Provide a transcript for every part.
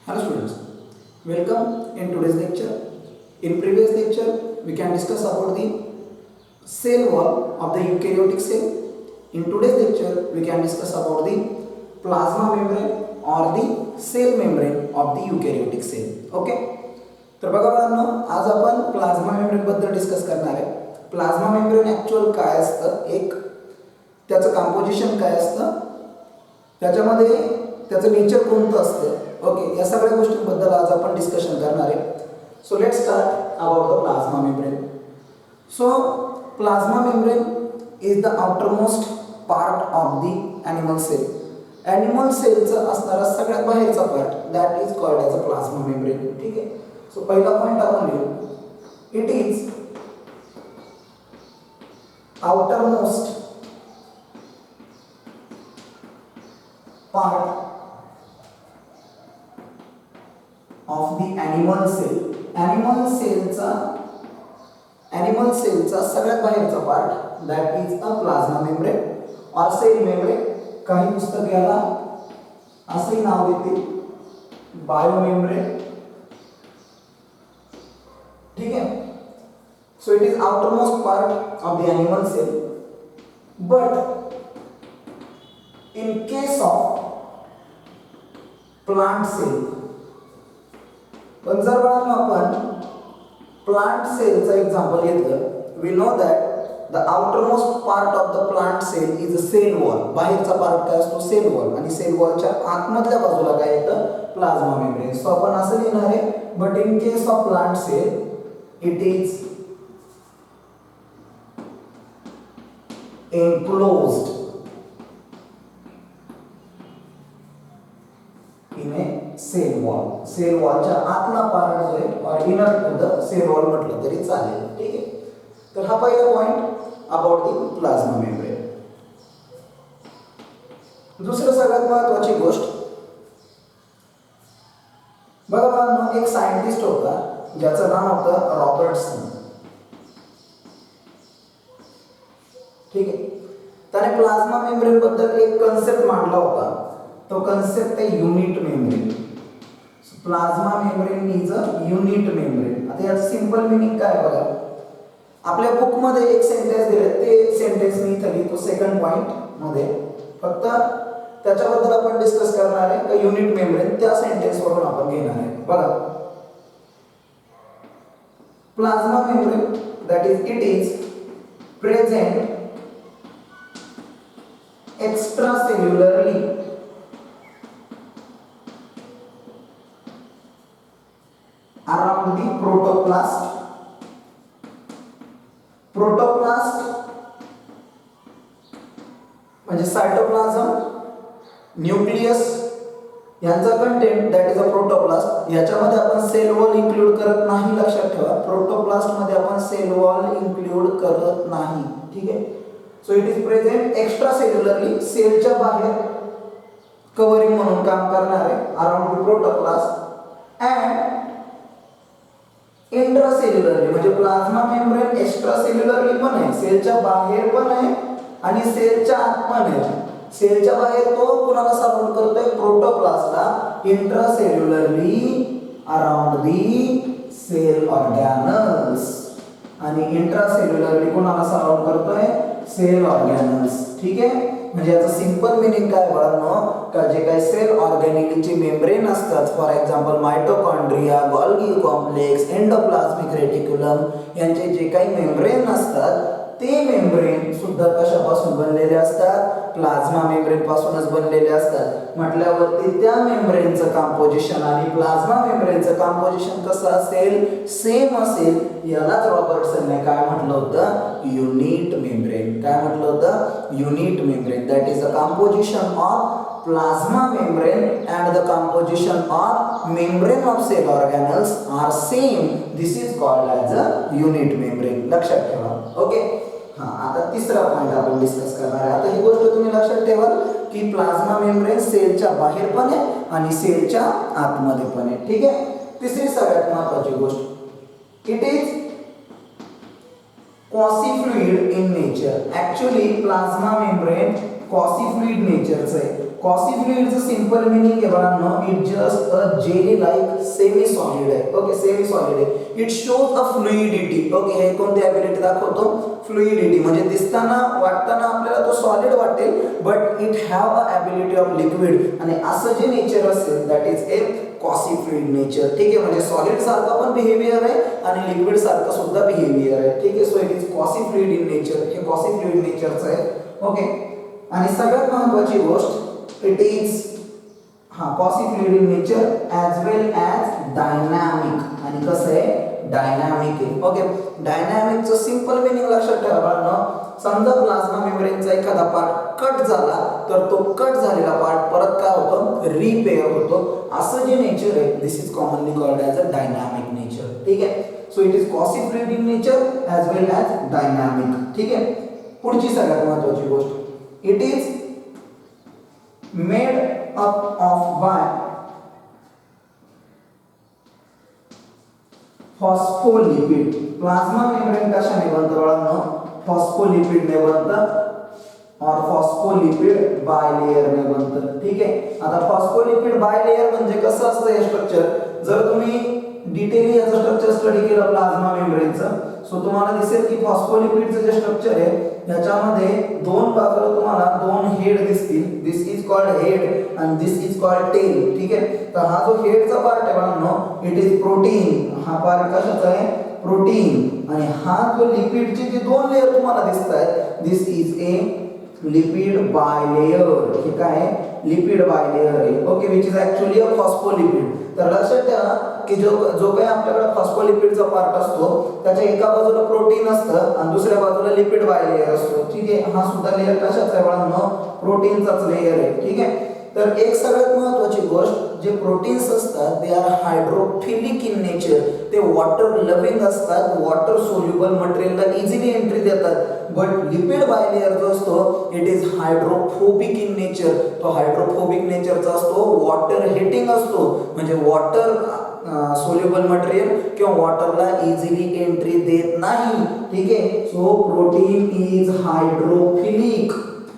Hello students, welcome in today's lecture. In previous lecture, we can discuss about the cell wall of the eukaryotic cell. In today's lecture, we can discuss about the plasma membrane or the cell membrane of the eukaryotic cell. Okay? तर बघा बाळांनो, आज आपण plasma membrane बद्दल discuss करणार आहे. Plasma membrane actual काय असतं, एक त्याचं कंपोजिशन काय असतं, त्याच्यामध्ये त्याचं नेचर कोणतं असतं. ओके, या सगळ्या गोष्टींबद्दल आज आपण डिस्कशन करणार आहे. So let's start about the plasma membrane. So plasma membrane is the outermost part of the animal cell. Animal सेलचं असणारा सगळ्यात बाहेरचा part that is called as a plasma membrane. ठीक आहे. सो पहिला पॉईंट आपण लिहू, it is outermost part of the animal cell. animal cellचा सगळ्यात बाहेरचा part that is a plasma membrane or cell membrane. काही पुस्तक याला असंही नाव देतील, बायो मेम्ब्रेन. ठीक आहे. So it is outermost part of the animal cell, but in case of plant cell, पण जर आपण plant cell चा एक्झाम्पल घेतलं, we know that the outermost part of the plant cell is a cell wall. बाहेरचा part काय असतो, sale wall, आणि sale वॉलच्या आतमधल्या बाजूला काय येतं, प्लाझ्मा मेम्ब्रेन. सो आपण असं लिहिणार आहे, but in case of plant cell it is enclosed in a cell wall. Cell वॉलच्या आतला पार्ट जो आहे or inner to the cell wall म्हटलं तरी चालेल. ठीक आहे. तर हा पहिला point about the plasma membrane. दुसरं सगळ्यात महत्त्वाची गोष्ट बघा बाळांनो, एक सायंटिस्ट होता ज्याचं नाव होतं रॉबर्टसन. ठीक आहे. त्याने प्लाझ्मा मेम्ब्रेन बद्दल एक कन्सेप्ट मांडला होता. तो कन्सेप्ट आहे unit membrane. Plasma membrane is a unit membrane. आता याचं सिंपल मिनिंग काय बघा, आपल्या बुक मध्ये एक सेंटेन्स दिले, ते सेंटेन्स मी इथे लिहितो सेकंड पॉइंट मध्ये. फक्त त्याच्याबद्दल आपण डिस्कस करणार आहे का युनिट मेम्ब्रेन, त्या सेंटेन्स वरून आपण घेणार आहे. बघा, plasma membrane that is, it is present extracellularly around the protoplast. Protoplast म्हणजे सायटोप्लाझम, न्यूक्लियस यांचा content that is a protoplast. याच्यामध्ये आपण सेल वॉल इन्क्लूड करत नाही, लक्षात ठेवा. प्रोटोप्लास्ट मध्ये आपण सेल वॉल इन्क्लूड करत नाही. ठीक आहे. सो इट इज प्रेझेंट एक्स्ट्रासेल्युलरली, सेलच्या बाहेर कव्हरिंग म्हणून काम करणार आहे अराउंड द प्रोटोप्लास्ट. अँड इंट्रासेल्युलरली म्हणजे प्लाझ्मा मेम्ब्रेन एक्स्ट्रासेल्युलरली पण आहे, सेलच्या बाहेर पण आहे आणि सेलच्या आत पण आहे. सेलच्या बाहेर तो कुणाला सराउंड करतोय, प्रोटोप्लास्टला. इंट्रासेल्युलरली अराउंड दी सेल ऑर्गॅनल्स, आणि इंट्रासेल्युलरली कुणाला सराउंड करतोय, सेल ऑर्गॅनल्स. ठीक आहे. म्हणजे याचं सिंपल मिनिंग काय बाळांनो, का जे काही सेल ऑर्गॅनिलचे मेम्ब्रेन असतात, for example mitochondria, Golgi complex, endoplasmic reticulum, यांचे जे काही मेम्ब्रेन असतात ते मेम्ब्रेन सुद्धा कशापासून बनलेले असतात, प्लाझ्मा मेम्ब्रेन पासूनच बनलेले असतात. म्हटल्यावरती त्या मेम्ब्रेनचं कंपोजिशन आणि प्लाझ्मा मेम्ब्रेनचं कंपोजिशन कसं असेल, सेम असेल. यालाच रॉबर्टसनने काय म्हटलं होतं, युनिट मेम्ब्रेन. काय म्हटलं होतं, unit membrane. That is the composition of plasma membrane and the composition of membrane of cell organelles are same. This is called as a unit membrane. लक्षात ठेवा. ओके. हां, आता तिसरा पॉइंट आपण डिस्कस करणार आहे. आता ही गोष्ट तुम्ही लक्षात ठेवा की प्लाझ्मा मेम्ब्रेन सेलच्या बाहेर पण आहे आणि सेलच्या आतमध्ये पण आहे. ठीक आहे. तिसरी सगळ्यात महत्त्वाची गोष्ट, it is quasi fluid in nature. Actually plasma membrane quasi fluid नेचरचं आहे. कॉसी फ्लुइडचं सिंपल मिनिंग आहे बाळांनो, it just a jelly like semi solid आहे. ओके, सेमी सॉलिड आहे. It shows a fluidity. Okay, हे कोणती ॲबिलिटी दाखवतो? फ्लुइडिटी, म्हणजे दिसताना वाटताना आपल्याला तो सॉलिड वाटेल, but it have a ability of liquid. आणि असं जे नेचर असेल that is a quasi fluid nature. ठीक आहे, म्हणजे सॉलिड सारखं पण बिहेवियर आहे आणि लिक्विड सारखं सुद्धा बिहेवियर आहे. ठीक आहे, so it is quasi fluid in nature. हे कॉसी फ्लुइड नेचरचं आहे. ओके, आणि सगळ्यात महत्त्वाची गोष्ट, it is quasi fluid in nature as well as dynamic. आणि कसं आहे? डायनॅमिक आहे. ओके, डायनॅमिकचं सिंपल मिनिंग लक्षात ठेवा बाळांनो. समजा प्लाझ्मा मेम्ब्रेनचा एखादा पार्ट कट झाला तर तो कट झालेला पार्ट परत काय होतो? रिपेअर होतो. असं जे नेचर आहे this is commonly called as a dynamic nature. ठीक आहे, so it is quasi fluid in nature as well as dynamic. ठीक आहे, पुढची सगळ्यात महत्त्वाची गोष्ट, it is made up of by phospholipid. Plasma membrane कशाने बनतं बाळांनो? फॉस्फोलिपिडने बनतं और फॉस्फोलिपिड बायलेयरने बनतं. ठीक आहे, आता फॉस्फोलिपिड बायलेयर म्हणजे कसं असतं हे स्ट्रक्चर? जर तुम्ही डिटेली याचं स्ट्रक्चर स्टडी केलं प्लाझ्मा मेम्ब्रेनचं, सो तुम्हाला दिसेल की फॉस्फोलिपिडचं जे स्ट्रक्चर आहे याच्यामध्ये दोन बाजूला तुम्हाला दोन हेड दिसतील. दिस इज कॉल्ड हेड आणि दिस इज कॉल्ड टेल. ठीक आहे, तर हा जो हेडचा पार्ट आहे बाळांनो, इट इज प्रोटीन. हा पार्ट कशाचा आहे? प्रोटीन. आणि हा जो लिपिडचे जे दोन लेयर तुम्हाला दिसत आहेत, दिस इज ए लिपिड बायलेयर. हे काय आहे? लिपिड बायलेयर आहे. Okay, which is actually a phospholipid. तर लक्षात ठेवा की जो काही आपल्याकडे फॉस्फोलिपिडचा पार्ट असतो त्याच्या एका बाजूला प्रोटीन असतं आणि दुसऱ्या बाजूला लिपिड बायलेयर असतो. ठीक आहे, हा सुद्धा लेयर कशाचा आहे बाळांनो? प्रोटीनचाच लेयर आहे. ठीक आहे, तर एक सगळ्यात महत्त्वाची गोष्ट, जे प्रोटीन्स असतात they R hydrophilic in nature. ते वॉटर लव्हिंग असतात, वॉटर सोल्युबल मटेरियलला इझिली एंट्री देतात. बट लिपिड बायलेयर जो असतो it is hydrophobic in nature. तो हायड्रोफोबिक नेचरचा असतो, वॉटर हेटिंग असतो, म्हणजे वॉटर सोल्युबल मटेरियल किंवा वॉटरला इझिली एंट्री देत नाही. ठीक आहे, so protein is hydrophilic.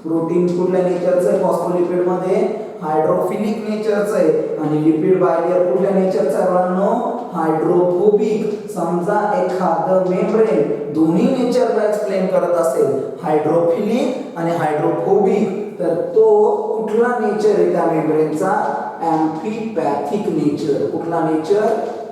Protein कुठल्या नेचरचं आहे? फॉस्फोलिपिड मध्ये हायड्रोफिलिक नेचरचं आहे. आणि लिपिड बायलेयर कुठल्या नेचरचं आहे बाळांनो? हायड्रोफोबिक. समजा एखादं मेम्ब्रेन दोन्ही नेचरला एक्सप्लेन करत असेल, हायड्रोफिलिक आणि हायड्रोफोबिक, तर तो कुठला नेचर आहे त्या मेम्ब्रेनचा? एम्फिपॅथिक नेचर. कुठला नेचर?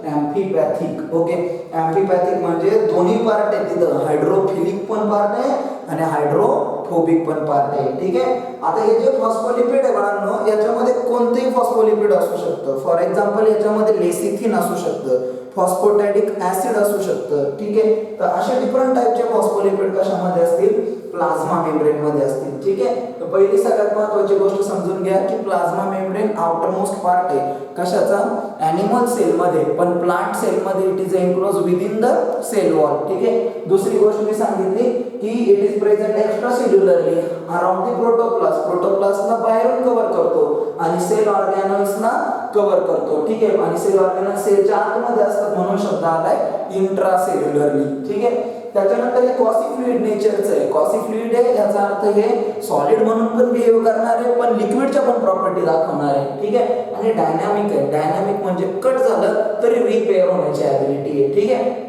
एम्फिपॅथिक. ओके, एम्फिपॅथिक म्हणजे दोन्ही पार्ट आहे तिथं, हायड्रोफिलिक पण पार्ट आहे आणि हायड्रोफोबिक पण पार्ट आहे. ठीक आहे, आता हे जे फॉस्फोलिपिड आहे बाळांनो, याच्यामध्ये कोणतेही फॉस्फोलिपिड असू शकतं. फॉर एक्झाम्पल याच्यामध्ये लेसिथिन असू शकतं, फॉस्फोटॅटिक ऍसिड असू शकतं. ठीक आहे, तर अशा डिफरंट टाईपचे फॉस्फोलिपिड कशामध्ये असतील? प्लाझ्मा मेम्ब्रेन मध्ये असतील. ठीक आहे, तर पहिली सगळ्यात महत्त्वाची गोष्ट समजून घ्या की plasma membrane outermost part आहे कशाचा? ॲनिमल सेल मध्ये, पण प्लांट सेल मध्ये it is enclose within the cell wall. ठीक आहे, दुसरी गोष्ट मी सांगितली की it is present extracellularly around the protoplast. प्रोटोप्लास्टला बाहेरून कव्हर करतो आणि सेल ऑर्गॅनल्सना कव्हर करतो. ठीक आहे, आणि सेल ऑर्गॅनल्स सेलच्या आतमध्ये असतात म्हणून शब्द आलाय इंट्रा सेल्युलरली. ठीक आहे, त्याच्यानंतर हे कॉसी फ्लुइड नेचरचं आहे. कॉसी फ्लुइड आहे याचा अर्थ हे सॉलिड म्हणून पण बिहेव करणार आहे, पण लिक्विडच्या पण प्रॉपर्टी दाखवणार आहे. ठीक आहे, आणि डायनॅमिक आहे. डायनॅमिक म्हणजे कट झालं तरी रिपेअर होण्याची ॲबिलिटी आहे. ठीक आहे,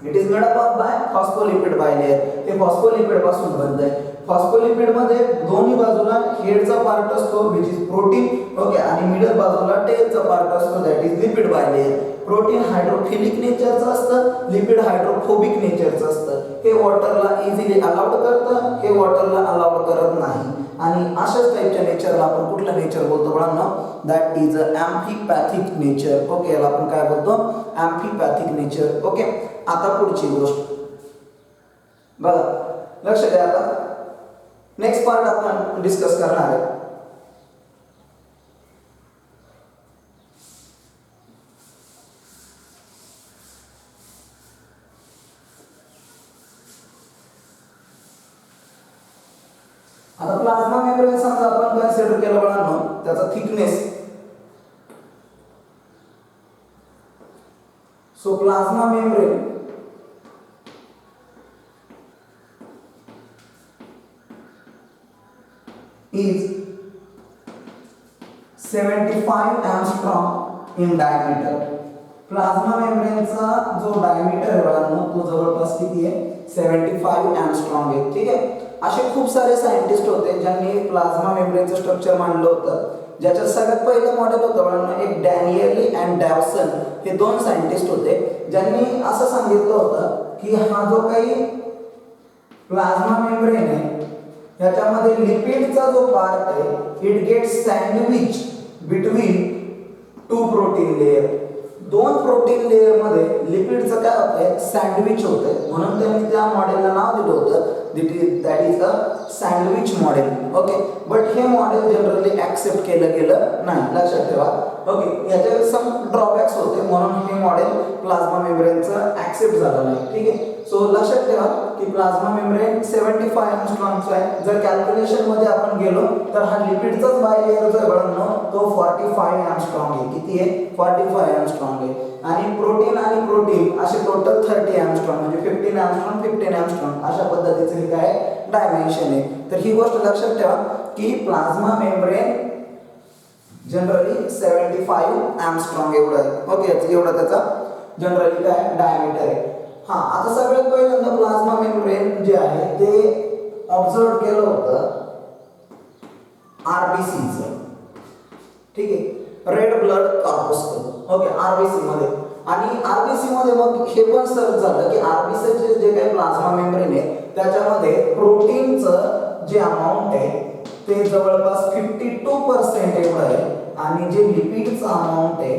it is made up of by phospholipid bilayer. हे फॉस्फोलिपिड पासून बनत आहे. फॉस्फोलिपिड मध्ये दोन्ही बाजूला हेडचा पार्ट असतो विच इज प्रोटीन. ओके, आणि मिडल बाजूला टेलचा पार्ट असतो that is lipid bilayer. Protein hydrophilic नेचरचं असतं, लिपिड हायड्रोफोबिक नेचरचं असतं. हे वॉटरला इझिली अलाउड करतं, हे वॉटरला अलाउड करत नाही. आणि अशाच टाईपच्या नेचरला आपण कुठलं नेचर बोलतो बाळांनो? That is a amphipathic nature. Okay, याला आपण काय बोलतो? एम्फिपॅथिक नेचर. ओके, आता पुढची गोष्ट बघा, लक्ष द्या. आता नेक्स्ट पार्ट आपण डिस्कस करणार आहे. आता प्लाझ्मा मेम्ब्रेन समजा आपण कन्सिडर केलं बाळांनो, त्याचा thickness. So plasma membrane is 75 angstrom in diameter. Plasma मेम्ब्रेनचा जो डायमीटर आहे बघा तो जवळपास किती आहे 75 angstrom आहे. ठीक आहे. असे खूप सारे सायंटिस्ट होते ज्यांनी प्लाझ्मा मेम्ब्रेनचं स्ट्रक्चर मांडलं होतं. ज्याच्यात सगळ्यात पहिलं मॉडेल होतं बघा एक डॅनियली अँड डॅवसन हे दोन सायंटिस्ट होते ज्यांनी असं सांगितलं होतं की हा जो काही प्लाझ्मा मेम्ब्रेन आहे याच्यामध्ये लिपिडचा जो पार्ट आहे it gets sandwich between two protein layer. दोन प्रोटीन लेयर मध्ये लिपिडचं काय होतंय सँडविच होतंय म्हणून त्यांनी त्या मॉडेलला नाव दिलं होतं that is a sandwich model. Okay but हे मॉडेल जनरली ऍक्सेप्ट केलं गेलं नाही लक्षात ठेवा. ओके याचे सम ड्रॉबॅक्स होते म्हणून हे मॉडेल प्लाझ्मा मेम्ब्रेनचं ऍक्सेप्ट झालं नाही. ठीक आहे. सो लक्षात ठेवा की प्लाझ्मा मेम्ब्रेन 75 angstromचा आहे. जर कॅल्क्युलेशन मध्ये आपण गेलो तर हा लिपिडचाच बायलेयर जो आहे तो 45 angstrom आहे. किती आहे 45 angstrom आहे. आणि प्रोटीन असे टोटल 30 angstrom म्हणजे 15 angstrom 15 angstrom अशा पद्धतीचे हे काय डायमेन्शन आहे. तर ही गोष्ट लक्षात ठेवा की प्लाझ्मा मेम्ब्रेन जनरली 75 angstrom एवढं आहे. ओके एवढा त्याचा जनरली काय डायमीटर आहे. हा आता सगळ्यात पहिल्यांदा प्लाझ्मा मेम्ब्रेन जे आहे ते ऑब्झर्व केलं होतं आरबीसीचं. ठीक आहे red blood corpuscle. Okay RBC मध्ये आणि आरबीसी मध्ये मग हे पण सर्च झालं की आरबीसीचे जे काही प्लाझ्मा मेम्ब्रेन आहे त्याच्यामध्ये प्रोटीनचं जे अमाऊंट आहे ते जवळपास 52% एवढं आहे आणि जे लिपिडचं अमाऊंट आहे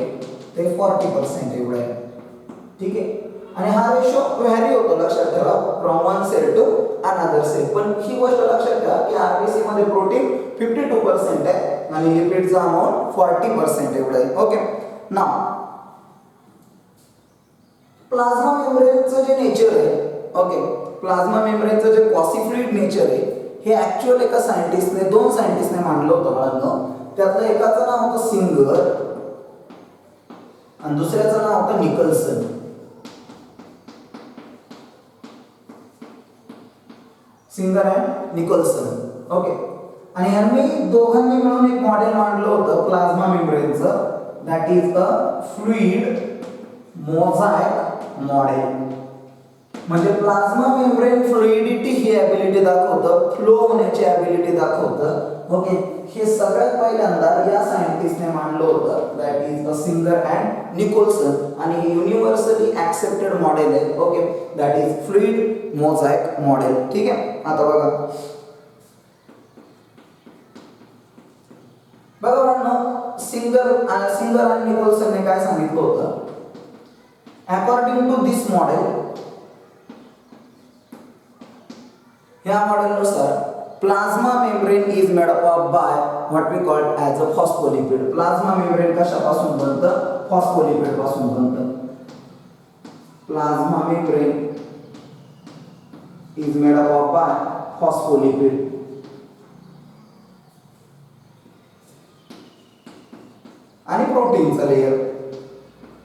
ते 40% एवढं आहे. ठीक आहे. आणि हा रेशो व्हॅरी होतो लक्षात ठेवा from one cell to another cell. पण ही गोष्ट लक्षात ठेवा की आरबीसी मध्ये प्रोटीन 52% आहे आणि लिपिडचा अमाऊंट 40% एवढा आहे. ओके नाव प्लाझ्मा मेम्ब्रेनचं जे नेचर आहे ओके प्लाझ्मा मेम्ब्रेनचं जे क्वासिफ्लुइड नेचर आहे हे ऍक्च्युअल एका सायंटिस्टने दोन सायंटिस्टने मांडलं होतं बाळांनो. त्यातलं एकाचं नाव होतं सिंगर आणि दुसऱ्याचं नाव होतं Nicolson. Singer and Nicolson. Okay आणि यांनी दोघांनी मिळून एक मॉडेल मांडलं होतं प्लाझ्मा मेम्ब्रेनचं that is a fluid mosaic model. म्हणजे प्लाझ्मा मेम्ब्रेन फ्लुइडिटी ही ॲबिलिटी दाखवतं फ्लो होण्याची ॲबिलिटी दाखवतं. ओके हे सगळ्यात पहिल्यांदा या सायंटिस्टने मांडलं होतं that is a Singer and Nicolson आणि हे युनिव्हर्सली ॲक्सेप्टेड मॉडेल आहे. Okay that is fluid mosaic model. ठीक आहे. आता बघा सिंगर आणि निकोल्सनने काय सांगितलं होतं अकॉर्डिंग टू दिस मॉडेल या मॉडेलनुसार plasma membrane is made up of by what we called as a phospholipid. Plasma membrane कशापासून बनतं फॉस्फोलिपिड पासून बनतं. Plasma membrane is made up of by phospholipid. आणि प्रोटीनचा लेयर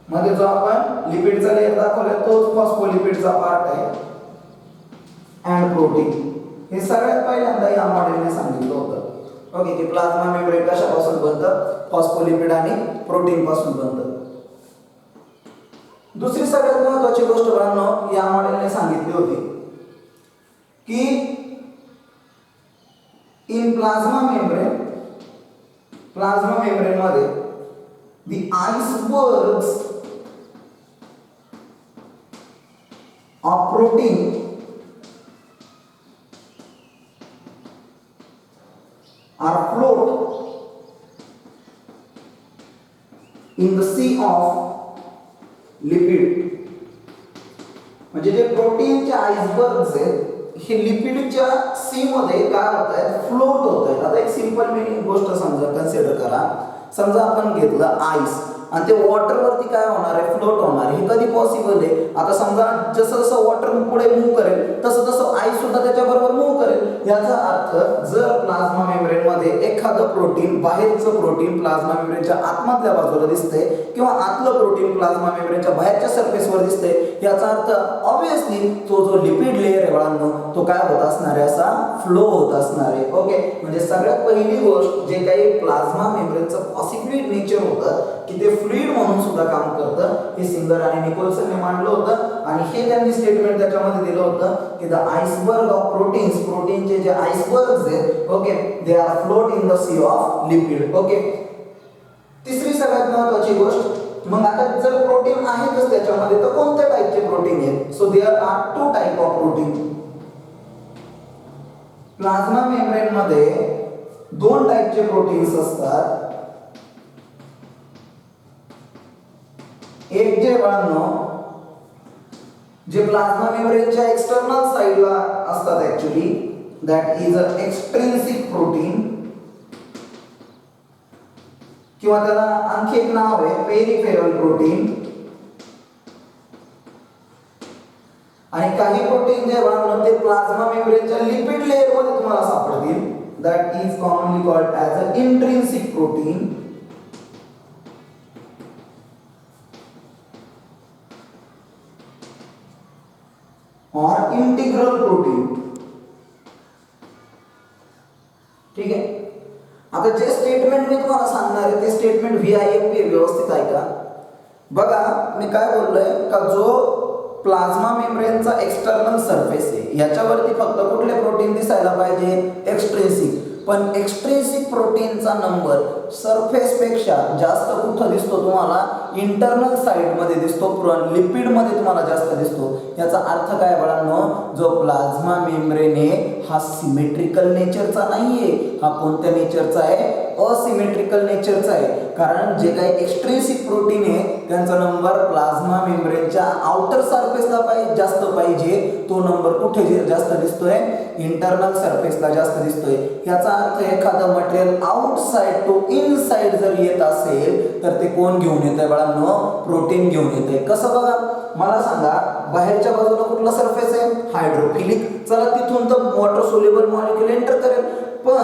मध्ये जो आपण लिपिडचा लेयर दाखवलाय तोच फॉस्फोलिपिडचा पार्ट आहे अँड प्रोटीन. हे सगळ्यात पहिल्यांदा या मॉडेलने सांगितलं होतं. ओके की प्लाझ्मा मेम्ब्रेन कशापासून बनतं फॉस्फोलिपिड आणि प्रोटीन पासून बनतं. दुसरी सगळ्यात महत्त्वाची गोष्ट बाळांनो या मॉडेलने सांगितली होती की इन प्लाझ्मा मेम्ब्रेन मध्ये the icebergs of protein are float in the sea of lipid. म्हणजे जे प्रोटीनचे आइसबर्ग्स आहेत हे लिपिडच्या सी मध्ये काय होत आहेत फ्लोट होत आहेत. आता एक सिंपल मिनिंग गोष्ट समजा कन्सिडर करा. समजा आपण घेतलं आईस आणि ते वॉटरवरती काय होणार आहे, फ्लोट होणार आहे. हे कधी पॉसिबल आहे? आता समजा जसं जसं वॉटर पुढे मूव्ह करेल तसं तसं आईस सुद्धा त्याच्याबरोबर मूव्ह करेल. याचा अर्थ जर प्लाझ्मा मेम्ब्रेन मध्ये एखादं प्रोटीन, बाहेरचं प्रोटीन प्लाझ्मा मेम्ब्रेनच्या आतमधल्या बाजूला दिसतंय किंवा आतलं प्रोटीन प्लाझ्मा मेम्ब्रेनच्या बाहेरच्या सरफेसवर दिसतंय, याचा अर्थ ऑब्विसली तो जो लिपिड लेयर आहे बाळांनो तो काय होत असणार आहे, असा फ्लो होत असणार आहे. ओके, म्हणजे सगळ्यात पहिली गोष्ट जे काही प्लाझ्मा मेम्ब्रेनचं पॉसिबल नेचर होतं की ते फ्लुइड म्हणून सुद्धा काम करतं, हे सिंगर आणि निकोल्सनने मांडलं होतं. आणि हे त्यांनी स्टेटमेंट त्याच्यामध्ये दिलं होतं की द आइसबर्ग ऑफ प्रोटीन्स, प्रोटीनचे जे आइसबर्ग्स आहेत, okay, they are float in the sea of lipid. Okay, तिसरी सगळ्यात महत्त्वाची गोष्ट, मग आता जर प्रोटीन आहेतच त्याच्यामध्ये तर कोणत्या टाईपचे प्रोटीन आहेत? So there are two type of protein. Plasma membrane मध्ये दोन टाईपचे प्रोटीन्स असतात. एक जे बाळांनो जे प्लाझ्मा मेम्ब्रेनच्या एक्सटर्नल साइडला असतात, actually that is a extrinsic protein, किंवा त्याला आणखी एक नाव आहे पेरिफेरल प्रोटीन. आणि काही प्रोटीन जे बाळांनो ते प्लाझ्मा मेम्ब्रेनच्या लिपिड लेयर मध्ये तुम्हाला सापडतील, that is commonly called as a intrinsic protein. और इंटिग्रल प्रोटीन. ठीक आहे, आता जे स्टेटमेंट मी तुम्हाला सांगणार आहे ते स्टेटमेंट VIP आहे, व्यवस्थित ऐका. बघा मी काय बोललोय का जो प्लाझ्मा मेम्ब्रेनचा एक्सटर्नल सरफेस आहे याच्यावरती फक्त कुठले प्रोटीन दिसायला पाहिजे, एक्सट्रिन्सिक. पण एक्सट्रिन्सिक प्रोटीनचा नंबर सरफेस पेक्षा जास्त कुठं दिसतो तुम्हाला, इंटरनल साइड मध्ये दिसतो, लिपिड मध्ये तुम्हाला जास्त दिसतो. याचा अर्थ काय बाळांनो, जो प्लाझ्मा मेम्ब्रेन आहे हा सिमेट्रिकल नेचरचा नाहीये, हा कोणत्या नेचरचा आहे, असिमेट्रिकल नेचरचा आहे. कारण जे काही एक्सट्रिन्सिक प्रोटीन आहे त्यांचा नंबर प्लाझ्मा मेम्ब्रेनच्या आउटर सरफेसला जास्त पाहिजे, तो नंबर कुठे जास्त दिसतोय, इंटरनल सरफेसला जास्त दिसतोय. याचा अर्थ एखादं मटेरियल आउटसाइड टू इनसाइड जर येत असेल तर ते कोण घेऊन येतंय बाळांनो, प्रोटीन घेऊन येतंय. कसं बघा, मला सांगा बाहेरच्या बाजूला कुठला सरफेस आहे, हायड्रोफिलिक. चला तिथून तर वॉटर सोल्युबल मॉलिक्युल एंटर करेल, पण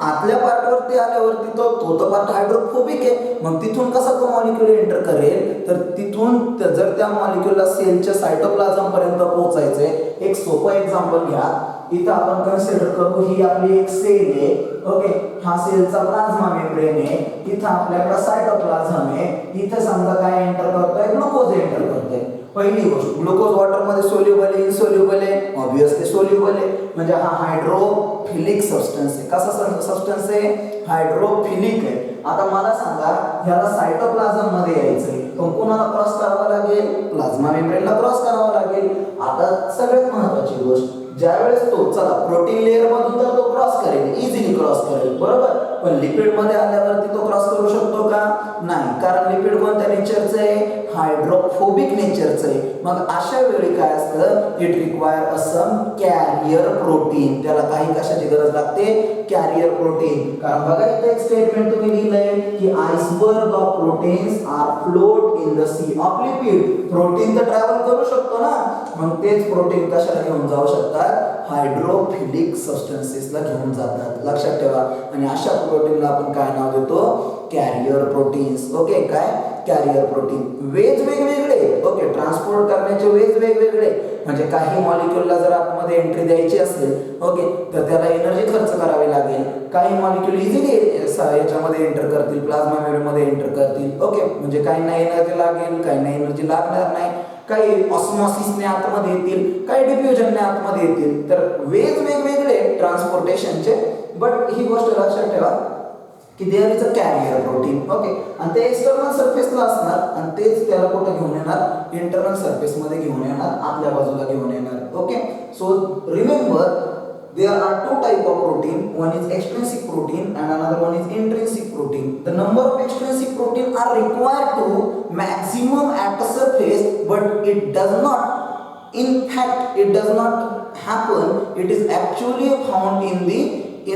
आतल्या पार्टवरती आल्यावरती तो तर पार्ट हायड्रोफोबिक आहे. मग तिथून कसा तो मॉलिक्युल एंटर करेल, तर तिथून जर त्या मॉलिक्युलला सेलच्या सायटोप्लाझम पर्यंत पोहोचायचंय. एक सोपं एक्झाम्पल घ्या, इथं आपण कन्सिडर करू ही आपली एक सेल आहे. ओके, हा सेलचा प्लाझ्मा मेम्ब्रेन आहे, इथं आपल्याकडे सायटोप्लाझम आहे. इथं समजा काय एंटर करतोय, ग्लुकोज एंटर करतोय. पहिली गोष्ट, ग्लुकोज वॉटर मध्ये सोल्युबल आहे, इनसोल्युबल आहे, ऑब्वियसली सोल्युबल आहे, म्हणजे हा हायड्रोफिलिक सबस्टन्स आहे. कसा सबस्टन्स आहे, हायड्रोफिलिक आहे. आता मला सांगा ह्याला सायटोप्लाझम मध्ये यायचंय, पण कोणाला क्रॉस करावं लागेल, प्लाझ्मा मेम्ब्रेनला क्रॉस करावं लागेल. आता सगळ्यात महत्त्वाची गोष्ट, ज्यावेळेस तो चला प्रोटीन लेअर मधून तर तो क्रॉस करेल, इझिली क्रॉस करेल, बरोबर. पण लिपिड मध्ये आल्यावरती तो क्रॉस करू शकतो का, नाही, कारण लिपिड कोणत्या नेचरचं आहे, हायड्रोफोबिक नेचरचं आहे. मग अशा वेळी काय असतं, it require a some carrier protein. त्याला काही कशाची गरज लागते, कॅरियर प्रोटीन. कारण बघा इथे एक स्टेटमेंट तुम्ही लिहिलंय की iceberg of proteins are float in the sea of lipid. Protein तर ट्रॅव्हल करू शकतो ना, मग तेच प्रोटीन कशाला घेऊन जाऊ शकतात, हायड्रोफिलिक सबस्टन्सेसला घेऊन जातात, लक्षात ठेवा. आणि अशा प्रोटीनला आपण काय नाव देतो, कॅरियर प्रोटीन्स. ओके, काय कॅरियर प्रोटीन वेज वेगवेगळे, ओके, ट्रान्सपोर्ट करण्याचे वेज वेगवेगळे. म्हणजे काही मॉलिक्युलला जर आतमध्ये एंट्री द्यायची असेल, ओके, तर त्याला एनर्जी खर्च करावी लागेल. काही मॉलिक्युल इझिली याच्यामध्ये एंटर करतील, प्लाझ्मा मेम्ब्रेनमध्ये एंटर करतील. ओके, म्हणजे काहींना एनर्जी लागेल, काहींना एनर्जी लागणार नाही. काही ऑस्मॉसिसने आतमध्ये येतील, काही डिफ्युजनने आतमध्ये येतील. तर वेज वेगवेगळे ट्रान्सपोर्टेशनचे, बट ही गोष्ट लक्षात ठेवा की there is a carrier protein. Okay, आणि ते एक्सटर्नल सरफेसला असणार आणि तेच त्याला कुठं घेऊन येणार, इंटरनल सरफेस मध्ये घेऊन येणार, आतल्या बाजूला घेऊन येणार. Okay, so remember there are two type of protein, one is extrinsic protein and another one is intrinsic protein. The number of extrinsic protein are required to maximum at the surface, but it does not, in fact it does not happen, it is actually found in the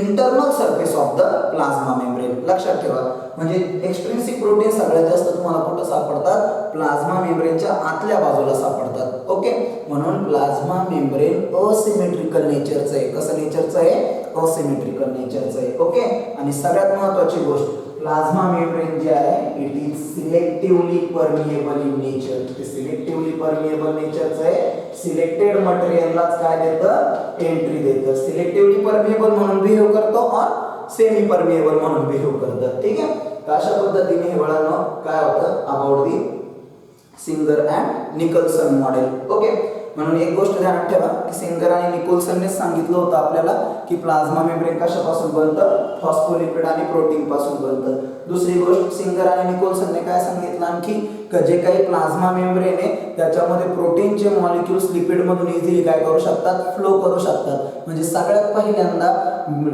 internal surface of the plasma membrane. Membrane. लक्षात ठेवा, म्हणजे एक्स्ट्रिन्सिक protein सगळ्यात जास्त तुम्हाला कुठं सापडतात? Plasma मेम्ब्रेनच्या आतल्या बाजूला सापडतात. ओके, म्हणून प्लाझ्मा मेम्ब्रेन असिमेट्रिकल नेचरचं आहे. कसं नेचरचं आहे? असिमेट्रिकल नेचरचं आहे. ओके, आणि सगळ्यात महत्त्वाची गोष्ट, प्लाझ्मा मेम्ब्रेन जे आहे it is selectively permeable in nature. ते सिलेक्टिव्हली परमिएबल नेचरचं आहे. सिलेक्टेड मटेरियललाच काय देतं? एंट्री देतं. सिलेक्टिव्हली परमिएबल म्हणून बिहेव करतो और सेमी परमिएबल म्हणून बिहेव करतं. ठीक आहे, तर अशा पद्धतीने हे वळण काय होतं about the singer and Nicholson model. Okay, म्हणून एक गोष्ट ध्यानात ठेवा की सिंगर आणि निकोल्सनने सांगितलं होतं आपल्याला की प्लाझ्मा मेम्ब्रेन कशापासून बनतं? फॉस्फोलिपिड आणि प्रोटीन पासून बनतं. दुसरी गोष्ट, सिंगर आणि निकोल्सनने काय सांगितलं आणखी, जे काही प्लाझ्मा मेम्ब्रेन आहे त्याच्यामध्ये प्रोटीनचे मॉलिक्युल्स लिपिड मधून इझिली काय करू शकतात? फ्लो करू शकतात. म्हणजे सगळ्यात पहिल्यांदा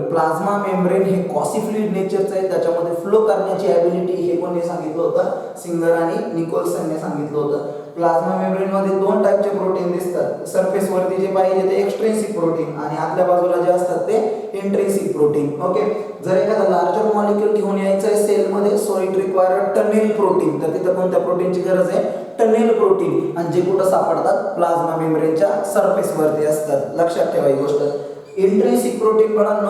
प्लाझ्मा मेम्ब्रेन हे कॉसिफ्लुइड नेचरचं आहे. त्याच्यामध्ये फ्लो करण्याची ॲबिलिटी हे कोणी सांगितलं होतं? सिंगर आणि निकोल्सनने सांगितलं होतं. प्लाझ्मा मेम्ब्रेन मध्ये दोन टाईपचे प्रोटीन दिसतात. सरफेस वरती जे पाहिजे ते एक्स्ट्रिन्सिक प्रोटीन आणि आतल्या बाजूला जे असतात ते इंट्रिन्सिक प्रोटीन. ओके, जर एखादा लार्जर मॉलिक्यूल घेऊन यायचं आहे सेल मध्ये, so it require tunnel protein. तर तिथं कोणत्या प्रोटीनची गरज आहे? Tunnel protein. आणि जे कुठं सापडतात? प्लाझ्मा मेम्ब्रेनच्या सरफेस वरती असतात. लक्षात ठेवा ही गोष्ट. इंट्रिन्सिक प्रोटीन पण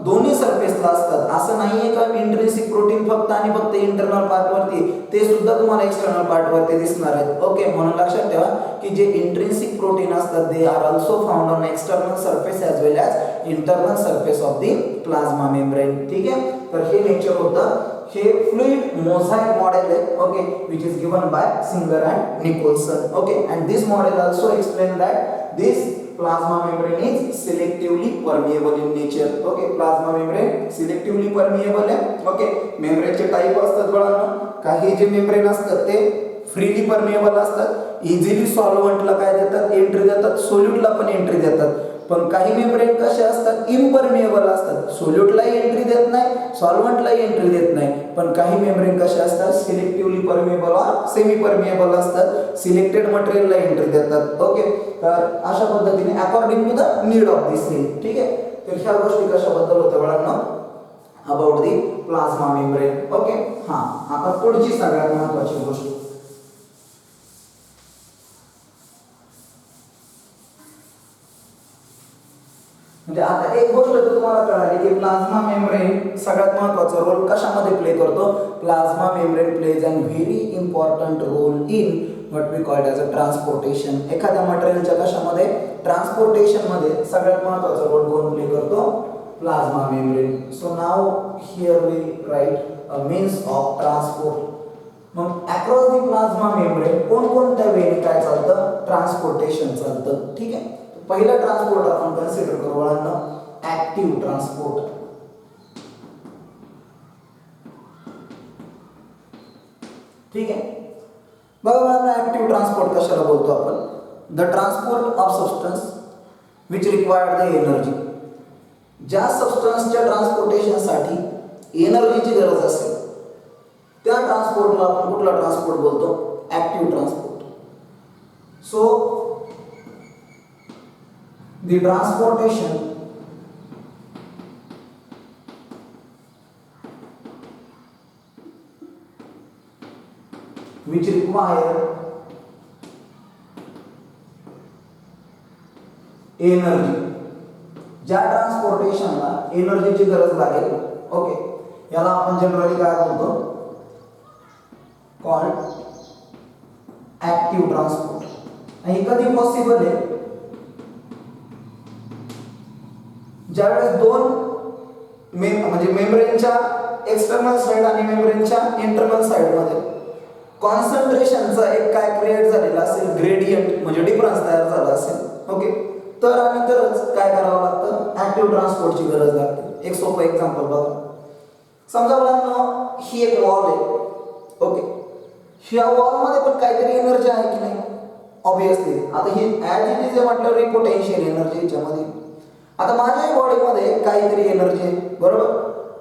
दोन्ही सरफेसला असतात. असं नाहीये का इंट्रिन्सिक प्रोटीन फक्त आणि फक्त इंटरनल पार्ट वरती, ते सुद्धा तुम्हाला एक्सटर्नल पार्ट वरती दिसणार आहेत. ओके, म्हणून लक्षात ठेवा की जे इंट्रिन्सिक प्रोटीन असतात they are also found on external surface as well as internal surface of the plasma membrane. ठीक आहे, तर हे नेचर होतं. हे फ्लुइड मोझाइक मॉडेल आहे. Okay, which is given by Singer and Nicolson. Okay, and this model also explain that दिस plasma membrane is selectively permeable in nature. Okay, plasma membrane selectively permeable आहे. Okay, मेम्ब्रेनचे type असतात बघा. काही जे membrane असतात ते freely permeable असतात, easily सॉल्व्हंटला काय देतात? एंट्री देतात, सोल्यूटला पण एंट्री देतात. पण काही मेम्ब्रेन कसे असतात? इम्परमिएबल असतात, सोल्यूटलाही एंट्री देत नाही, सॉल्व्हंटलाही एंट्री देत नाही. पण काही मेम्ब्रेन कसे असतात? सिलेक्टिव्हली परमिएबल और सेमी परमिएबल असतात, सिलेक्टेड मटेरियलला एंट्री देतात. ओके, तर अशा पद्धतीने according to the need of this cell. ठीक आहे, तर ह्या गोष्टी कशाबद्दल होत्या बाळांनो? About the plasma membrane. Okay, हां, आता पुढची सगळ्यात महत्त्वाची गोष्ट, म्हणजे आता एक गोष्ट तर तुम्हाला कळाली की प्लाझ्मा मेम्ब्रेन सगळ्यात महत्त्वाचा रोल कशामध्ये प्ले करतो? Plasma membrane plays an very important role in what we called as a transportation. एखाद्या मटेरियलच्या कशामध्ये? ट्रान्सपोर्टेशन मध्ये सगळ्यात महत्त्वाचा रोल कोण प्ले करतो? Plasma membrane. So now here we write a means of transport. मग अक्रॉस दी प्लाझ्मा मेम्ब्रेन कोणकोणत्या वेने काय चालतं? ट्रान्सपोर्टेशन चालतं. ठीक आहे, पहिला ट्रान्सपोर्ट आपण कन्सिडर करू बाळांनो, ऍक्टिव्ह ट्रान्सपोर्ट. ठीक आहे, बघा बाळांनो, ऍक्टिव्ह ट्रान्सपोर्ट कशाला बोलतो आपण? The transport of substance which required the energy. ज्या सबस्टन्सच्या ट्रान्सपोर्टेशनसाठी एनर्जीची गरज असेल त्या ट्रान्सपोर्टला आपण कुठला ट्रान्सपोर्ट बोलतो? Active transport. So the transportation which require energy, ज्या ट्रान्सपोर्टेशनला एनर्जीची गरज लागेल. ओके, याला आपण जनरली काय बोलतो? Called active transport. आणि कधी पॉसिबल आहे? ज्यावेळेस दोन म्हणजे मेम्ब्रेनच्या एक्सटर्नल साइड आणि मेम्ब्रेनच्या इंटरनल साइड मध्ये कॉन्सन्ट्रेशनचा एक काय क्रिएट झालेला असेल, ग्रेडियंट म्हणजे डिफरन्स तयार झाला असेल. ओके, तर आणि तरच काय करावं लागतं? ऍक्टिव्ह ट्रान्सपोर्टची गरज लागते. एक सोपं एक्झाम्पल बघा. समजा मुलांना ही एक वॉल आहे. ओके, ह्या वॉल मध्ये पण काहीतरी एनर्जी आहे की नाही? ऑब्विसली. आता ही ऍज इट इज म्हटल्यावर पोटेन्शियल एनर्जी याच्यामध्ये. आता माझ्या बॉडीमध्ये काहीतरी एनर्जी आहे, बरोबर?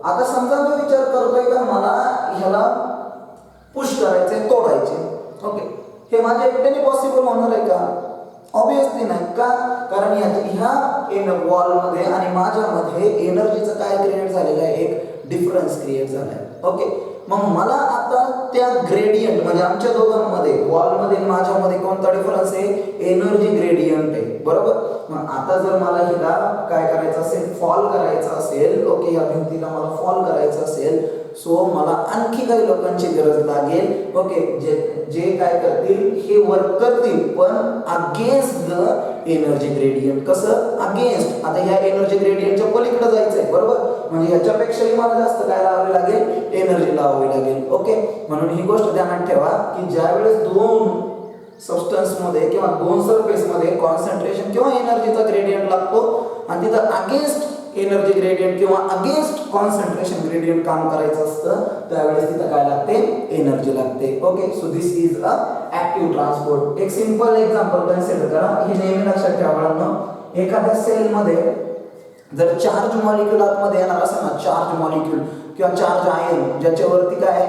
आता समजा मी विचार करतोय का मला ह्याला पुश करायचंय, तोडायचे. ओके, हे माझ्या एकट्याने पॉसिबल होणार आहे का? ऑब्विसली नाही. का? कारण ह्या वॉलमध्ये आणि माझ्यामध्ये एनर्जीचं काय क्रिएट झालेलं आहे? एक डिफरन्स क्रिएट झालाय. ओके, मग मला आता त्या ग्रेडियंट म्हणजे आमच्या दोघांमध्ये वॉलमध्ये माझ्यामध्ये कोणता डिफरन्स आहे? एनर्जी ग्रेडियंट आहे, बरोबर. मग आता जर मला हिला काय करायचं असेल? फॉल करायचं असेल. ओके, या भिंतीला मला फॉल करायचं असेल, सो मला आणखी काही लोकांची गरज लागेल. ओके, जे काय करतील? हे वर्क करतील पण अगेन्स्ट द एनर्जी ग्रेडियंट. कसं अगेन्स्ट? आता ह्या एनर्जी ग्रेडियंटच्या पलीकडे जायचंय, बरोबर. म्हणजे ह्याच्यापेक्षाही मला जास्त काय लावावी लागेल? एनर्जी लावावी लागेल. ओके, म्हणून ही गोष्ट ध्यानात ठेवा की ज्या वेळेस दोन सबस्टन्स मध्ये किंवा दोन सरफेस मध्ये कॉन्सन्ट्रेशन किंवा एनर्जीचा ग्रेडियंट लागतो आणि तिथं अगेन्स्ट एनर्जी ग्रेडियंट किंवा अगेन्स्ट कॉन्सन्ट्रेशन ग्रेडियंट काम करायचं असतं, त्यावेळेस तिथं काय लागते? एनर्जी लागते. Okay, so this is a active transport. एक सिंपल एक्झाम्पल कन्सिडर करा. हे नेहमी लक्षात ठेवा बाळांनो, एखाद्या सेल मध्ये जर चार्ज मॉलिक्यूल आतमध्ये येणार असेल ना, चार्ज मॉलिक्यूल किंवा चार्ज आयन ज्याच्यावरती काय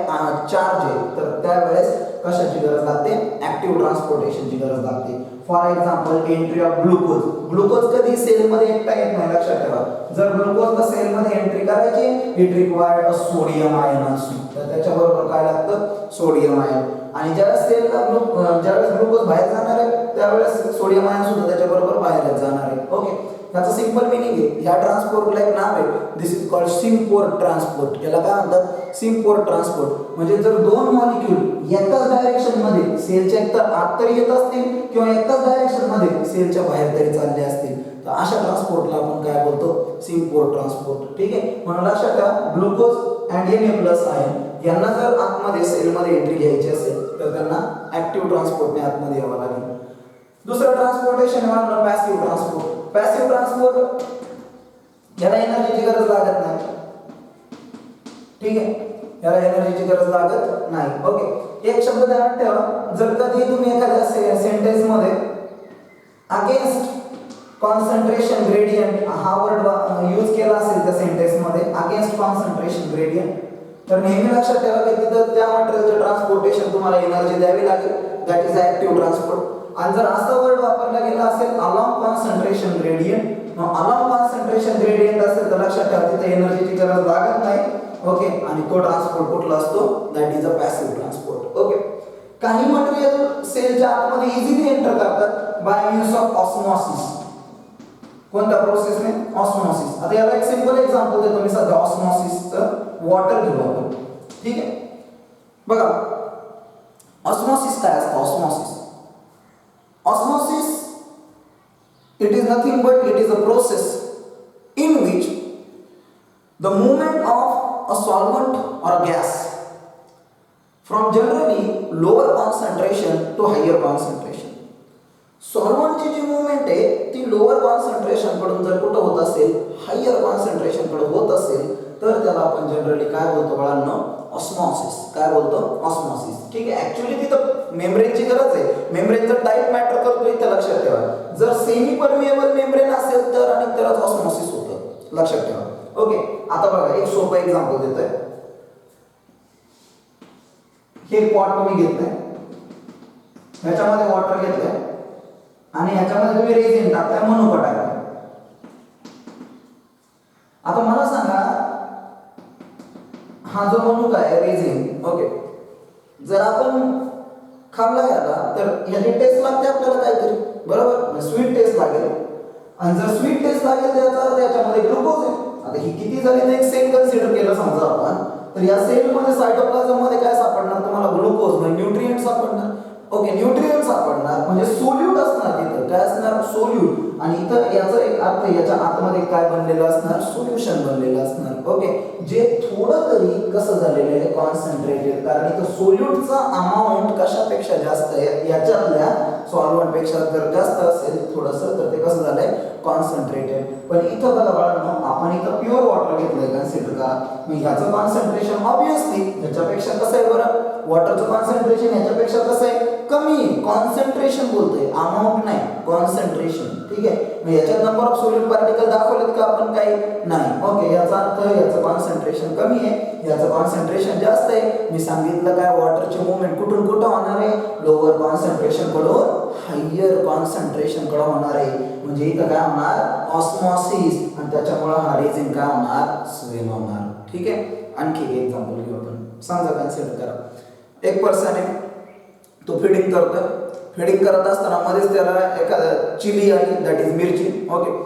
चार्ज आहे, तर त्यावेळेस कशाची गरज लागते? ऍक्टिव्ह ट्रान्सपोर्टेशनची गरज लागते. For example entry of glucose. Glucose कधी सेलमध्ये एकटा येत नाही, लक्षात ठेवा. जर ग्लुकोजला सेलमध्ये एंट्री करायची, it required a sodium ion असो, तर त्याच्याबरोबर काय लागतं? Sodium ion. आणि ज्यावेळेस सेलला ज्यावेळेस ग्लुकोज बाहेर जाणार आहे त्यावेळेस सोडियम आयन सुद्धा त्याच्याबरोबर बाहेरच जाणार आहे. ओके, त्याचं सिंपल मिनिंग आहे, ह्या ट्रान्सपोर्टला एक नाव आहे, this is called symport transport. याला काय म्हणतात? Symport transport. म्हणजे जर दोन मॉलिक्यूल एकाच डायरेक्शन मध्ये सेलच्या एकतर आत तरी येत असतील किंवा एकाच डायरेक्शन मध्ये सेलच्या बाहेर तरी चालले असतील, तर अशा ट्रान्सपोर्टला आपण काय बोलतो? Symport transport. ठीक आहे, म्हणून लक्षात ठेवा ग्लुकोज अँड Na+ आयन यांना जर आतमध्ये सेलमध्ये एंट्री घ्यायची असेल तर त्यांना ऍक्टिव्ह ट्रान्सपोर्टने आतमध्ये यावं लागेल. दुसरं ट्रान्सपोर्टेशन म्हणून पॅसिव्ह ट्रान्सपोर्ट. पॅसिव्ह ट्रान्सपोर्ट याला एनर्जीची गरज लागत नाही. ठीक आहे, याला एनर्जीची गरज लागत नाही. ओके, एक शब्द ध्यानात ठेवा, जर कधी तुम्ही एखाद्या सेंटेन्स मध्ये अगेन्स्ट कॉन्सन्ट्रेशन ग्रेडियंट हा वर्ड यूज केला असेल त्या सेंटेन्स मध्ये, अगेन्स्ट कॉन्सन्ट्रेशन ग्रेडियंट, तर नेहमी लक्षात ठेवा की तिथं त्या मटेरियलचं ट्रान्सपोर्टेशन तुम्हाला एनर्जी द्यावी लागेल, दॅट इज ऍक्टिव्ह ट्रान्सपोर्ट. आणि जर असा वर्ड वापरला गेला असेल अलॉंग कॉन्सन्ट्रेशन ग्रेडियंट, मग अलॉंग कॉन्सन्ट्रेशन ग्रेडियंट असेल तर लक्षात ठेवा तिथे एनर्जीची गरज लागत नाही. ओके, आणि तो ट्रान्सपोर्ट कुठला असतो? That is a passive transport. Okay, काही मटेरियल सेलच्या आतमध्ये इझिली एंटर करतात बाय मीन्स ऑफ ऑस्मॉसिस. कोणत्या प्रोसेसने? ऑस्मॉसिस. आता याला एक सिंपल एक्झाम्पल देतो मी सध्या ऑस्मॉसिसचं. वॉटर घेऊ आपण. ठीक आहे, बघा ऑस्मॉसिस काय असतं? Osmosis, it is nothing but it is a process in which the movement of a solvent or a gas from generally lower concentration to higher concentration. सॉल्व्हंटची जी मूवमेंट आहे ती लोअर कॉन्सन्ट्रेशन कडून जर कुठं होत असेल, हायर कॉन्सन्ट्रेशन कडे होत असेल, तर त्याला आपण जनरली काय बोलतो बाळांनो? ऑस्मॉसिस. काय बोलतो? ऑस्मॉसिस. ठीक आहे, ऍक्च्युअली तिथं मेम्ब्रेनची गरज आहे. मेम्ब्रेनचं टाईप मॅटर करतो इथं, लक्षात ठेवा. जर सेमी परमिएबल मेम्ब्रेन असेल तर आणि तरच ऑस्मॉसिस होतं, लक्षात ठेवा. ओके, आता बघा एक सोपं एक्झाम्पल देतोय. हे पॉट तुम्ही घेतलंय, ह्याच्यामध्ये वॉटर घेतलंय आणि ह्याच्यामध्ये तुम्ही रेझिन टाकताय, मनुका टाकताय. आता मला सांगा, हा जो मनुका आहे रेझिन, ओके, जर आपण खाल्ला याला तर ह्याची टेस्ट लागते आपल्याला काहीतरी, बरोबर? स्वीट टेस्ट लागेल. आणि जर स्वीट टेस्ट लागेल त्याचा त्याच्यामध्ये ग्लुकोज आहे. आता ही किती झाली तर एक सेल कन्सिडर केलं समजा आपण, तर या सेलमध्ये सायटोप्लाझम मध्ये काय सापडणार तुम्हाला? ग्लुकोज म्हणजे न्यूट्रिएंट सापडणार. ओके, न्यूट्रिएंट सापडणार म्हणजे सोल्यूट असणार तिथं. काय असणार? सोल्यूट. आणि इथं याचा एक अर्थ, याच्या आतमध्ये काय बनलेलं असणार? सोल्युशन बनलेलं असणार. ओके, जे थोडं तरी कसं झालेलं आहे? कॉन्सन्ट्रेटेड. कारण इथं सोल्यूटचा अमाऊंट कशापेक्षा जास्त आहे? याच्यातल्या सॉल्व्हंट पेक्षा जर जास्त असेल थोडंसं तर ते कसं झालंय? कॉन्सन्ट्रेटेड. पण इथं बघा बाळांनो, आपण इथं प्युअर वॉटर घेतलंय, कन्सिडर करा. मग ह्याचं कॉन्सन्ट्रेशन ऑब्विसली ह्याच्यापेक्षा कसं आहे बरं? वॉटरचं कॉन्सन्ट्रेशन ह्याच्यापेक्षा कसं आहे? कमी आहे. कॉन्सन्ट्रेशन बोलतोय, अमाऊंट नाही, कॉन्सन्ट्रेशन. ठीक आहे, मग याच्यात नंबर ऑफ सोल्यूट पार्टिकल दाखवलेत का आपण? काही नाही. ओके, याचा अर्थ याचं कॉन्सन्ट्रेशन कमी आहे, याचं कॉन्सन्ट्रेशन जास्त आहे. मी सांगितलं काय? वॉटरची मूवमेंट कुठून कुठं होणार आहे? लोअर कॉन्सन्ट्रेशन कडून हायर कॉन्सन्ट्रेशन कडे होणार आहे. म्हणजे इथं काय होणार? ऑस्मॉसिस. आणि त्याच्यामुळे हा रेझिन काय होणार? स्विम होणार. ठीक आहे. आणखी एक एक्झाम्पल घेऊ आपण. समजा कन्सिडर करा एक पर्सन आहे, तो फिडिंग करतोय. फिडिंग करत असताना मध्येच त्याला एखादा चिली आली, दॅट इज मिरची. ओके.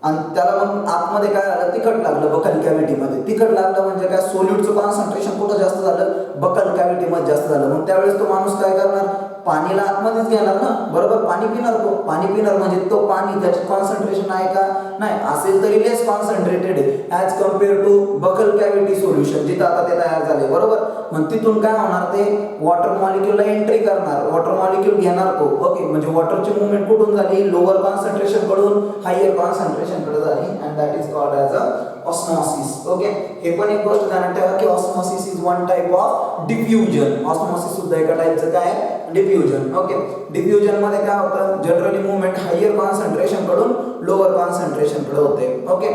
आणि त्याला मग आतमध्ये काय आलं, तिखट लागलं बकल कॅव्हिटीमध्ये. तिखट लागलं म्हणजे काय, सोल्यूटचं कॉन्सन्ट्रेशन कुठं जास्त झालं, बकल कॅव्हिटीमध्ये जास्त झालं. मग त्यावेळेस तो माणूस काय करणार, पाणीला आतमध्येच घेणार ना, बरोबर. पाणी पिणार, तो पाणी पिणार म्हणजे तो पाणी त्याचे कॉन्सन्ट्रेशन आहे का, नाही असेल तरी लेस कॉन्सन्ट्रेटेड आहे as compare to buccal cavity solution जिथं आता ते तयार झाले, बरोबर. मग तिथून काय होणार, ते वॉटर मॉलिक्यूलला एंट्री करणार, वॉटर मॉलिक्यूल घेणार तो. ओके. म्हणजे वॉटरची मुवमेंट कुठून झाली, लोअर कॉन्सन्ट्रेशन कडून हायर कॉन्सन्ट्रेशन कडे झाली, and that is called as a osmosis. Okay. हे पण एक गोष्ट ध्यानात ठेवा की osmosis is one type of diffusion. Osmosis सुद्धा एका टाइपचं काय आहे, डिफ्युजन. ओके. डिफ्युजन मध्ये काय होतं, जनरली मूवमेंट हायर कॉन्सन्ट्रेशन कडून लोअर कॉन्सन्ट्रेशन कडे होते. ओके.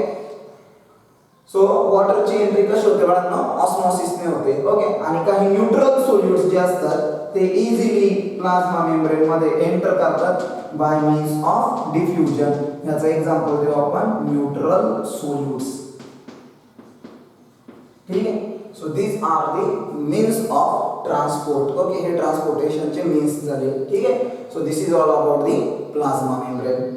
सो वॉटरची एंट्री कशी होते बाळांनो, ऑस्मॉसिसने होते. ओके. आणि काही न्यूट्रल सोल्युट्स जे असतात ते इझिली प्लाझ्मा मेम्ब्रेन मध्ये एंटर करतात बाय मीन्स ऑफ डिफ्युजन. याचं एक्झाम्पल देऊ आपण, न्यूट्रल सोल्युट्स. ठीक आहे. So these are the means of transport. Okay, हे ट्रान्सपोर्टेशनचे मीन्स झाले. ठीक आहे. So this is all about the plasma membrane.